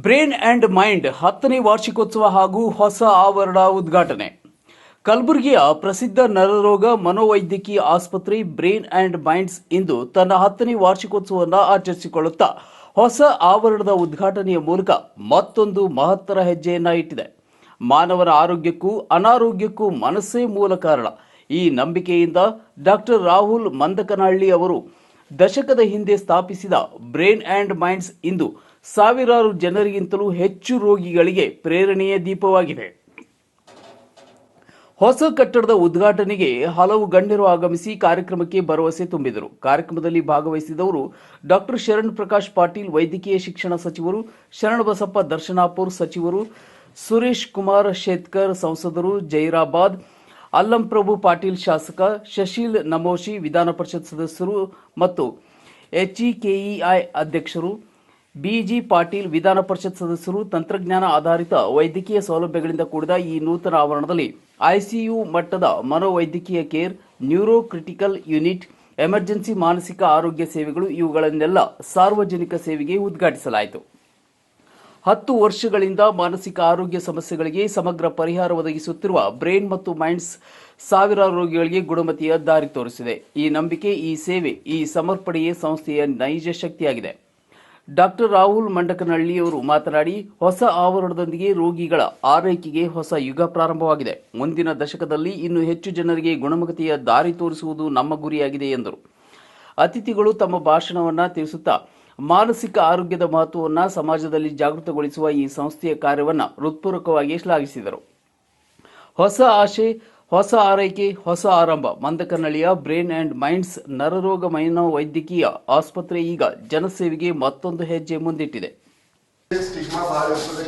Brain and mind 10ನೇ ವಾರ್ಷಿಕೋತ್ಸವ ಹಾಗೂ ಹೊಸ ಆವರಣ ಉದ್ಘಾಟನೆ. ಕಲಬುರಗಿಯ ಪ್ರಸಿದ್ಧ ನರರೋಗ ಮನೋವೈದ್ಯಕೀಯ ಆಸ್ಪತ್ರೆ ಬ್ರೇನ್ ಆ್ಯಂಡ್ ಮೈಂಡ್ಸ್ ಇಂದು ತನ್ನ 10ನೇ ವಾರ್ಷಿಕೋತ್ಸವವನ್ನು ಆಚರಿಸಿಕೊಳ್ಳುತ್ತಾ ಹೊಸ ಆವರಣದ ಉದ್ಘಾಟನೆಯ ಮೂಲಕ ಮತ್ತೊಂದು ಮಹತ್ತರ ಹೆಜ್ಜೆಯನ್ನ ಇಟ್ಟಿದೆ. ಮಾನವನ ಆರೋಗ್ಯಕ್ಕೂ ಅನಾರೋಗ್ಯಕ್ಕೂ ಮನಸ್ಸೇ ಮೂಲ ಕಾರಣ. ಈ ನಂಬಿಕೆಯಿಂದ ಡಾಕ್ಟರ್ ರಾಹುಲ್ ಮಂದಕನಹಳ್ಳಿ ಅವರು ದಶಕದ ಹಿಂದೆ ಸ್ಥಾಪಿಸಿದ ಬ್ರೇನ್ ಆ್ಯಂಡ್ ಮೈಂಡ್ಸ್ ಇಂದು ಸಾವಿರಾರು ಜನರಿಗಿಂತಲೂ ಹೆಚ್ಚು ರೋಗಿಗಳಿಗೆ ಪ್ರೇರಣೆಯ ದೀಪವಾಗಿದೆ. ಹೊಸ ಕಟ್ಟಡದ ಉದ್ಘಾಟನೆಗೆ ಹಲವು ಗಣ್ಯರು ಆಗಮಿಸಿ ಕಾರ್ಯಕ್ರಮಕ್ಕೆ ಭರವಸೆ ತುಂಬಿದರು. ಕಾರ್ಯಕ್ರಮದಲ್ಲಿ ಭಾಗವಹಿಸಿದವರು ಡಾಕ್ಟರ್ ಶರಣ್ ಪ್ರಕಾಶ್ ಪಾಟೀಲ್ ವೈದ್ಯಕೀಯ ಶಿಕ್ಷಣ ಸಚಿವರು, ಶರಣಬಸಪ್ಪ ದರ್ಶನಾಪುರ್ ಸಚಿವರು, ಸುರೇಶ್ ಕುಮಾರ್ ಶೇತ್ಕರ್ ಸಂಸದರು, ಜೈರಾಬಾದ್ ಅಲ್ಲಂಪ್ರಭು ಪಾಟೀಲ್ ಶಾಸಕ, ಶಶೀಲ್ ನಮೋಶಿ ವಿಧಾನ ಪರಿಷತ್ ಸದಸ್ಯರು ಮತ್ತು ಎಚ್ಇಕೆಇಐ ಅಧ್ಯಕ್ಷರು, ಬಿಜಿ ಪಾಟೀಲ್ ವಿಧಾನ ಪರಿಷತ್ ಸದಸ್ಯರು. ತಂತ್ರಜ್ಞಾನ ಆಧಾರಿತ ವೈದ್ಯಕೀಯ ಸೌಲಭ್ಯಗಳಿಂದ ಕೂಡಿದ ಈ ನೂತನ ಆವರಣದಲ್ಲಿ ಐಸಿಯು ಮಟ್ಟದ ಮನೋವೈದ್ಯಕೀಯ care, neuro critical unit, emergency ಮಾನಸಿಕ ಆರೋಗ್ಯ ಸೇವೆಗಳು ಇವುಗಳನ್ನೆಲ್ಲ ಸಾರ್ವಜನಿಕ ಸೇವೆಗೆ ಉದ್ಘಾಟಿಸಲಾಯಿತು. 10 ವರ್ಷಗಳಿಂದ ಮಾನಸಿಕ ಆರೋಗ್ಯ ಸಮಸ್ಯೆಗಳಿಗೆ ಸಮಗ್ರ ಪರಿಹಾರ ಒದಗಿಸುತ್ತಿರುವ ಬ್ರೇನ್ ಮತ್ತು ಮೈಂಡ್ಸ್ ಸಾವಿರಾರು ರೋಗಿಗಳಿಗೆ ಗುಣಮತಿಯ ದಾರಿ ತೋರಿಸಿದೆ. ಈ ನಂಬಿಕೆ, ಈ ಸೇವೆ, ಈ ಸಮರ್ಪಣೆಯೇ ಸಂಸ್ಥೆಯ ನೈಜ ಶಕ್ತಿಯಾಗಿದೆ. ಡಾಕ್ಟರ್ ರಾಹುಲ್ ಮಂಡಕನಹಳ್ಳಿಯವರು ಮಾತನಾಡಿ, ಹೊಸ ಆವರಣದೊಂದಿಗೆ ರೋಗಿಗಳ ಆರೈಕೆಗೆ ಹೊಸ ಯುಗ ಪ್ರಾರಂಭವಾಗಿದೆ. ಮುಂದಿನ ದಶಕದಲ್ಲಿ ಇನ್ನೂ ಹೆಚ್ಚು ಜನರಿಗೆ ಗುಣಮುಖತೆಯ ದಾರಿ ತೋರಿಸುವುದು ನಮ್ಮ ಗುರಿಯಾಗಿದೆ ಎಂದರು. ಅತಿಥಿಗಳು ತಮ್ಮ ಭಾಷಣವನ್ನು ತಿಳಿಸುತ್ತಾ ಮಾನಸಿಕ ಆರೋಗ್ಯದ ಮಹತ್ವವನ್ನು ಸಮಾಜದಲ್ಲಿ ಜಾಗೃತಗೊಳಿಸುವ ಈ ಸಂಸ್ಥೆಯ ಕಾರ್ಯವನ್ನು ಹೃತ್ಪೂರ್ವಕವಾಗಿ ಶ್ಲಾಘಿಸಿದರು. ಹೊಸ ಆಶೆ, ಹೊಸ ಆರೈಕೆ, ಹೊಸ ಆರಂಭ. ಮಂದಕನಹಳ್ಳಿಯ ಬ್ರೇನ್ ಆ್ಯಂಡ್ ಮೈಂಡ್ಸ್ ನರರೋಗ ಮನೋವೈದ್ಯಕೀಯ ಆಸ್ಪತ್ರೆ ಈಗ ಜನಸೇವೆಗೆ ಮತ್ತೊಂದು ಹೆಜ್ಜೆ ಮುಂದಿಟ್ಟಿದೆ. ಸ್ಟಿಗ್ಮಾ ಭಾಳ ಇರ್ತದೆ,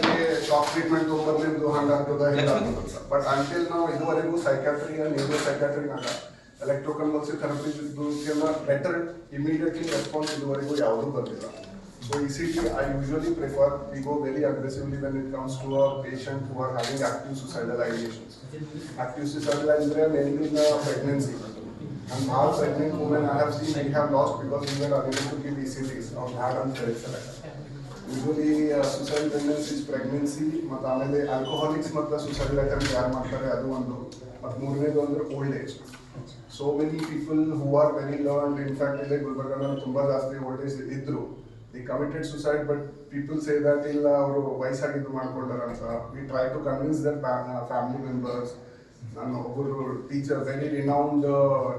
ಶಾಕ್ ಟ್ರೀಟ್ಮೆಂಟ್ ಬಂದಿದ್ದು ಹಂಗಾಗ್ತದ ಬಟ್ ಅಂಟಿಲ್ ನಾವು ಇದುವರೆಗೂ ಸೈಕ್ಯಾಟ್ರಿ ನ್ಯೂರೋ ಸೈಕ್ಯಾಟ್ರಿ ಎಲೆಕ್ಟ್ರೋಕನ್ವಲ್ಸಿವ್ ಥೆರಪಿ ಇದಕ್ಕೆಲ್ಲ ಬೆಟರ್ ಇಮಿಡಿಯೇಟ್ಲಿ ರೆಸ್ಪಾನ್ಸ್ ಇದುವರೆಗೂ ಯಾವುದೂ ಬಂದಿಲ್ಲ. So ECT I usually prefer we go very aggressively when it comes to a patient who are having active suicidal ideations. Active suicidal ಅಂದ್ರೆ mainly in pregnancy. And all pregnant women I have seen we have lost because we were unable to give ECTs or had unfair selection. Usually suicidal tendencies pregnancy ಮತ್ತು ಆಮೇಲೆ alcoholics ಮತ್ತು suicidal attempt ಯಾರು ಮಾಡ್ತಾರೆ ಅದು ಒಂದು, ಮತ್ತು ಮೂರನೇದು ಅಂದ್ರೆ old age. So many people who are very learned, in fact in Gulbarga ತುಂಬಾ ಜಾಸ್ತಿ ಓಲ್ಡ್ ಏಜ್ ಇದ್ರು, they committed suicide, but people say that ಇಲ್ಲ ಅವರು ವಯಸ್ಸಾಗಿದ್ದು ಮಾಡ್ಕೊಂಡಾರ ಅಂತ. We try to convince their family members. ನಾನು ಒಬ್ಬರು teacher, very renowned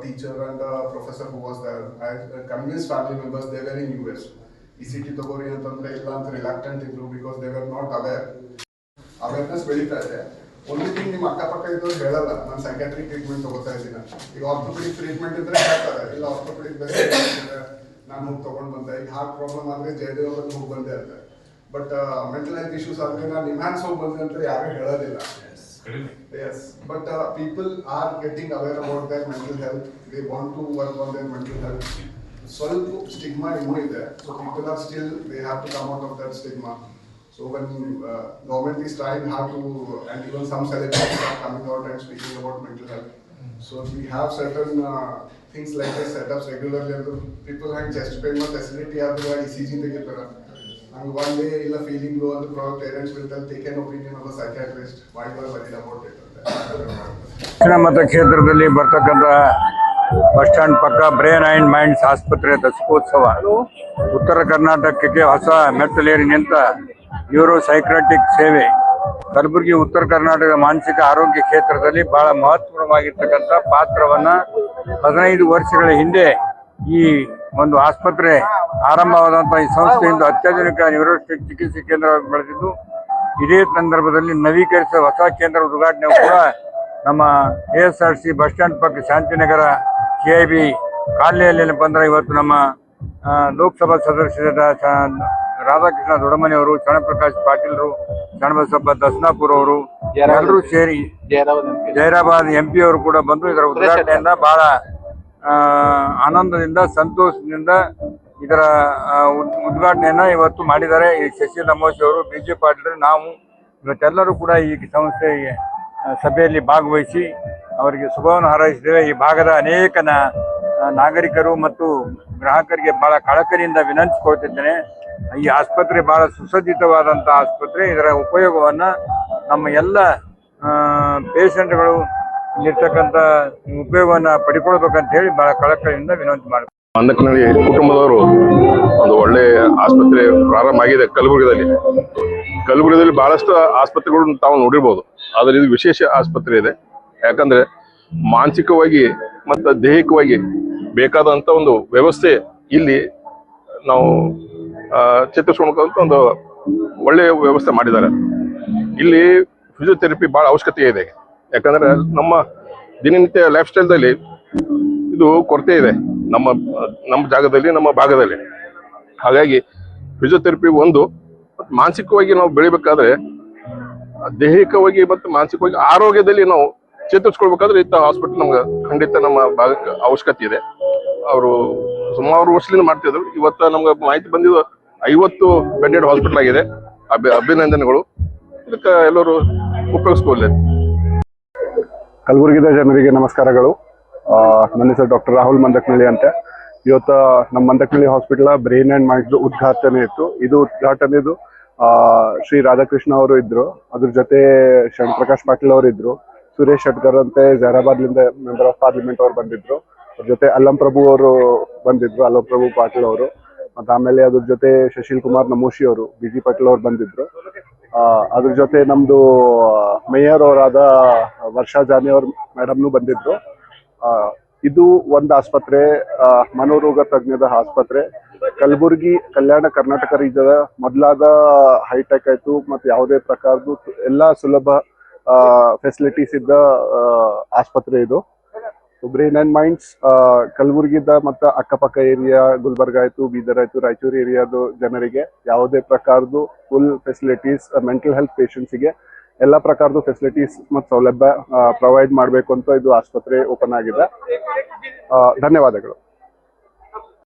teacher and professor who was there, I convinced family members they were in US. ECT ತಗೋರಿ ಅಂತಂದ್ರೆ ಇಲ್ಲ ಅಂತ reluctant ಇದ್ರು because they were not aware. Awareness ಬೆಳೀತಾ ಇದೆ. Only thing ನಿಮ್ಮ ಅಕ್ಕಪಕ್ಕ ಇದ್ದವ್ರು ಹೇಳಲ್ಲ ನಾನು ಸೈಕ್ಯಾಟ್ರಿಕ್ ಟ್ರೀಟ್ಮೆಂಟ್ ತಗೋತಾ ಇದ್ದೀನಿ. ಈಗ ಆರ್ಥೋಪೆಡಿಕ್ ಟ್ರೀಟ್ಮೆಂಟ್ ಇದ್ರೆ ಹೇಳ್ತಾರೆ ಇಲ್ಲ ಆರ್ಥೋಪೆಡಿಕ್ ಬೇರೆ ನಾನು ಹೋಗಿ ತೊಗೊಂಡು ಬಂದೆ. ಈಗ ಹಾರ್ಟ್ ಪ್ರಾಬ್ಲಮ್ ಆದರೆ ಜಯದೇವರಲ್ಲಿ ಹೋಗಿ ಬಂದೆ ಅಂತ. ಬಟ್ ಮೆಂಟಲ್ ಹೆಲ್ತ್ ಇಶ್ಯೂಸ್ ಆದರೆ ನಾನು ನಿಮ್ಯಾನ್ಸ್ ಹೋಗಿ ಬಂದೆ ಅಂತ ಯಾರೂ ಹೇಳೋದಿಲ್ಲ. Yes, but people are getting aware about their mental health. They want to work on their mental health. ಸ್ವಲ್ಪ ಸ್ಟಿಗ್ಮಾ ಇನ್ನೂ ಇದೆ. So people are still they have to come out of that stigma. So when government is trying hard to, and even some celebrities are coming out and speaking about mental health. So we have certain things like this setups regularly. And people have chest pain facility have the ECG together. And one day in a feeling low, and the parents will take an opinion of a psychiatrist. Why you are worried about it? ದಕ್ಷಿಣ ಮತ ಕ್ಷೇತ್ರದಲ್ಲಿ ಬರ್ತಕ್ಕಂಥ bus stand ಪಕ್ಕ brain and minds ಆಸ್ಪತ್ರೆ ದಶಕೋತ್ಸವ ಉತ್ತರ ಕರ್ನಾಟಕಕ್ಕೆ ಹೊಸ ಮೆಟ್ಟಲೇರಿ ನಿಂತ neuro psychiatric ಸೇವೆ ಕಲಬುರಗಿ ಉತ್ತರ ಕರ್ನಾಟಕದ ಮಾನಸಿಕ ಆರೋಗ್ಯ ಕ್ಷೇತ್ರದಲ್ಲಿ ಬಹಳ ಮಹತ್ವವಾಗಿರ್ತಕ್ಕಂಥ ಪಾತ್ರವನ್ನು 15 ವರ್ಷಗಳ ಹಿಂದೆ ಈ ಒಂದು ಆಸ್ಪತ್ರೆ ಆರಂಭವಾದಂಥ ಈ ಸಂಸ್ಥೆಯಿಂದ ಅತ್ಯಾಧುನಿಕ ನ್ಯೂರೋ ಚಿಕಿತ್ಸೆ ಕೇಂದ್ರವಾಗಿ ಬೆಳೆದಿದ್ದು, ಇದೇ ಸಂದರ್ಭದಲ್ಲಿ ನವೀಕರಿಸಿದ ಹೊಸ ಕೇಂದ್ರ ಉದ್ಘಾಟನೆ ಕೂಡ ನಮ್ಮ ASRC ಬಸ್ ಸ್ಟ್ಯಾಂಡ್ ಪಕ್ಕ ಶಾಂತಿನಗರ CIB ಕಾಲನಿಯಲ್ಲಿ ಏನಪ್ಪ ಅಂದ್ರೆ ಇವತ್ತು ನಮ್ಮ ಲೋಕಸಭಾ ಸದಸ್ಯರಾದ ರಾಧಾಕೃಷ್ಣ ದೊಡ್ಡಮನೆಯವರು, ಶರಣಪ್ರಕಾಶ್ ಪಾಟೀಲ್ರು, ಶರಣಬಸಪ್ಪ ದರ್ಶನಾಪುರ್ ಅವರು ಎಲ್ಲರೂ ಸೇರಿ ಜೈರಾಬಾದ್ MP ಅವರು ಕೂಡ ಬಂದು ಇದರ ಉದ್ಘಾಟನೆಯನ್ನ ಬಹಳ ಆನಂದದಿಂದ ಸಂತೋಷದಿಂದ ಇದರ ಉದ್ಘಾಟನೆಯನ್ನ ಇವತ್ತು ಮಾಡಿದ್ದಾರೆ. ಈ ಶಶೀಲ್ ನಮೋಶಿ ಅವರು, BJ ಪಾಟೀಲ್, ನಾವು ಇವತ್ತೆಲ್ಲರೂ ಕೂಡ ಈ ಸಂಸ್ಥೆ ಸಭೆಯಲ್ಲಿ ಭಾಗವಹಿಸಿ ಅವರಿಗೆ ಶುಭವನ್ನು ಹಾರೈಸಿದ್ದೇವೆ. ಈ ಭಾಗದ ಅನೇಕ ನಾಗರಿಕರು ಮತ್ತು ಗ್ರಾಹಕರಿಗೆ ಬಹಳ ಕಳಕಳಿಯಿಂದ ವಿನಂತಿಸಿಕೊಳ್ತಿದ್ದೇನೆ. ಈ ಆಸ್ಪತ್ರೆ ಬಹಳ ಸುಸಜ್ಜಿತವಾದಂಥ ಆಸ್ಪತ್ರೆ. ಇದರ ಉಪಯೋಗವನ್ನು ನಮ್ಮ ಎಲ್ಲ ಪೇಷಂಟ್ಗಳು ಇಲ್ಲಿರ್ತಕ್ಕಂಥ ಉಪಯೋಗವನ್ನು ಪಡ್ಕೊಳ್ಬೇಕಂತ ಹೇಳಿ ಬಹಳ ಕಳಕಳಿಯಿಂದ ವಿನಂತಿ ಮಾಡ್ತಾರೆ. ಮಂದಕನಹಳ್ಳಿ ಕುಟುಂಬದವರು ಒಂದು ಒಳ್ಳೆ ಆಸ್ಪತ್ರೆ ಪ್ರಾರಂಭ ಆಗಿದೆ ಕಲಬುರಗಿಯಲ್ಲಿ ಬಹಳಷ್ಟು ಆಸ್ಪತ್ರೆಗಳು ತಾವು ನೋಡಿರ್ಬೋದು, ಆದರೆ ಇದು ವಿಶೇಷ ಆಸ್ಪತ್ರೆ ಇದೆ. ಯಾಕಂದ್ರೆ ಮಾನಸಿಕವಾಗಿ ಮತ್ತು ದೈಹಿಕವಾಗಿ ಬೇಕಾದಂತ ಒಂದು ವ್ಯವಸ್ಥೆ ಇಲ್ಲಿ ನಾವು ಚೇತರಿಸ್ಕೊಳ್ಳೋಕೆ ಒಂದು ಒಳ್ಳೆಯ ವ್ಯವಸ್ಥೆ ಮಾಡಿದ್ದಾರೆ. ಇಲ್ಲಿ ಫಿಸಿಯೋಥೆರಪಿ ಬಹಳ ಅವಶ್ಯಕತೆ ಇದೆ. ಯಾಕಂದ್ರೆ ನಮ್ಮ ದಿನನಿತ್ಯ ಲೈಫ್ ಸ್ಟೈಲ್ದಲ್ಲಿ ಇದು ಕೊರತೆ ಇದೆ ನಮ್ಮ ಜಾಗದಲ್ಲಿ, ನಮ್ಮ ಭಾಗದಲ್ಲಿ. ಹಾಗಾಗಿ ಫಿಸಿಯೋಥೆರಪಿ ಒಂದು ಮಾನಸಿಕವಾಗಿ ನಾವು ಬೆಳಿಬೇಕಾದ್ರೆ ದೈಹಿಕವಾಗಿ ಮತ್ತು ಮಾನಸಿಕವಾಗಿ ಆರೋಗ್ಯದಲ್ಲಿ ನಾವು ಚೇತರಿಸ್ಕೊಳ್ಬೇಕಾದ್ರೆ ಇಂಥ ಹಾಸ್ಪಿಟಲ್ ನಮ್ಗೆ ಖಂಡಿತ ನಮ್ಮ ಭಾಗಕ್ಕೆ ಅವಶ್ಯಕತೆ ಇದೆ. ಅವರು ಸುಮಾರು ವರ್ಷದಿಂದ ಮಾಡ್ತಿದ್ರು. ಇವತ್ತು ನಮ್ಗೆ ಮಾಹಿತಿ ಬಂದಿದ್ದು 50 ಬೆಡ್ಡೆಡ್ ಹಾಸ್ಪಿಟಲ್ ಆಗಿದೆ. ಅಭಿನಂದನೆಗಳು. ಇದಕ್ಕೆ ಎಲ್ಲರೂ ಉಪಯೋಗಿಸ್ಕೊಳ್ಳಿ. ಕಲಬುರಗಿದ ಜನರಿಗೆ ನಮಸ್ಕಾರಗಳು. ನನ್ನ ಹೆಸರು ಡಾಕ್ಟರ್ ರಾಹುಲ್ ಮಂದಕನಹಳ್ಳಿ ಅಂತ. ಇವತ್ತು ನಮ್ಮ Mandakanahalli hospital brain and mind ಉದ್ಘಾಟನೆ ಇತ್ತು. ಇದು ಉದ್ಘಾಟನೆದು ಶ್ರೀ ರಾಧಾಕೃಷ್ಣ ಅವರು ಇದ್ರು, ಅದ್ರ ಜೊತೆ ಶರಣ್ ಪ್ರಕಾಶ್ ಪಾಟೀಲ್ ಅವರು ಇದ್ರು, ಸುರೇಶ್ ಶೆಟ್ಕರ್ ಅಂತೆ ಜೈರಾಬಾದ್ಲಿಂದ ಮೆಂಬರ್ ಆಫ್ ಪಾರ್ಲಿಮೆಂಟ್ ಅವರು ಬಂದಿದ್ರು, ಅದ್ರ ಜೊತೆ ಅಲ್ಲಂ ಪ್ರಭು ಅವರು ಬಂದಿದ್ರು, ಅಲ್ಲಂ ಪ್ರಭು ಪಾಟೀಲ್ ಅವರು. ಮತ್ತೆ ಆಮೇಲೆ ಅದ್ರ ಜೊತೆ ಶಶಿಲ್ ಕುಮಾರ್ ನಮೋಶಿ ಅವರು, ಬಿ.ಜಿ. ಪಾಟೀಲ್ ಅವರು ಬಂದಿದ್ರು. ಅದ್ರ ಜೊತೆ ನಮ್ದು ಮೇಯರ್ ಅವರಾದ ವರ್ಷಾ ಜಾನಿ ಅವ್ರ ಮೇಡಮ್ನು ಬಂದಿದ್ರು. ಇದು ಒಂದು ಆಸ್ಪತ್ರೆ, ಮನೋರೋಗ ತಜ್ಞದ ಆಸ್ಪತ್ರೆ. ಕಲಬುರಗಿ ಕಲ್ಯಾಣ ಕರ್ನಾಟಕ ರೀಜ್ಯದ ಮೊದಲಾದ ಹೈಟೆಕ್ ಆಯ್ತು ಮತ್ತು ಯಾವುದೇ ಪ್ರಕಾರದ ಎಲ್ಲಾ ಸುಲಭ ಫೆಸಿಲಿಟೀಸ್ ಇದ್ದ ಆಸ್ಪತ್ರೆ ಇದು. ಬ್ರೈನ್ ಅಂಡ್ ಮೈಂಡ್ಸ್ ಕಲಬುರಗಿದ ಮತ್ತು ಅಕ್ಕಪಕ್ಕ ಏರಿಯಾ ಗುಲ್ಬರ್ಗ ಆಯ್ತು, ಬೀದರ್ ಆಯ್ತು, ರಾಯಚೂರು ಏರಿಯಾದ ಜನರಿಗೆ ಯಾವುದೇ ಪ್ರಕಾರದ್ದು ಫುಲ್ ಫೆಸಿಲಿಟೀಸ್, ಮೆಂಟಲ್ ಹೆಲ್ತ್ ಪೇಷಂಟ್ಸಿಗೆ ಎಲ್ಲ ಪ್ರಕಾರದ ಫೆಸಿಲಿಟೀಸ್ ಮತ್ತು ಸೌಲಭ್ಯ ಪ್ರೊವೈಡ್ ಮಾಡಬೇಕು ಅಂತ ಇದು ಆಸ್ಪತ್ರೆ ಓಪನ್ ಆಗಿದೆ. ಧನ್ಯವಾದಗಳು.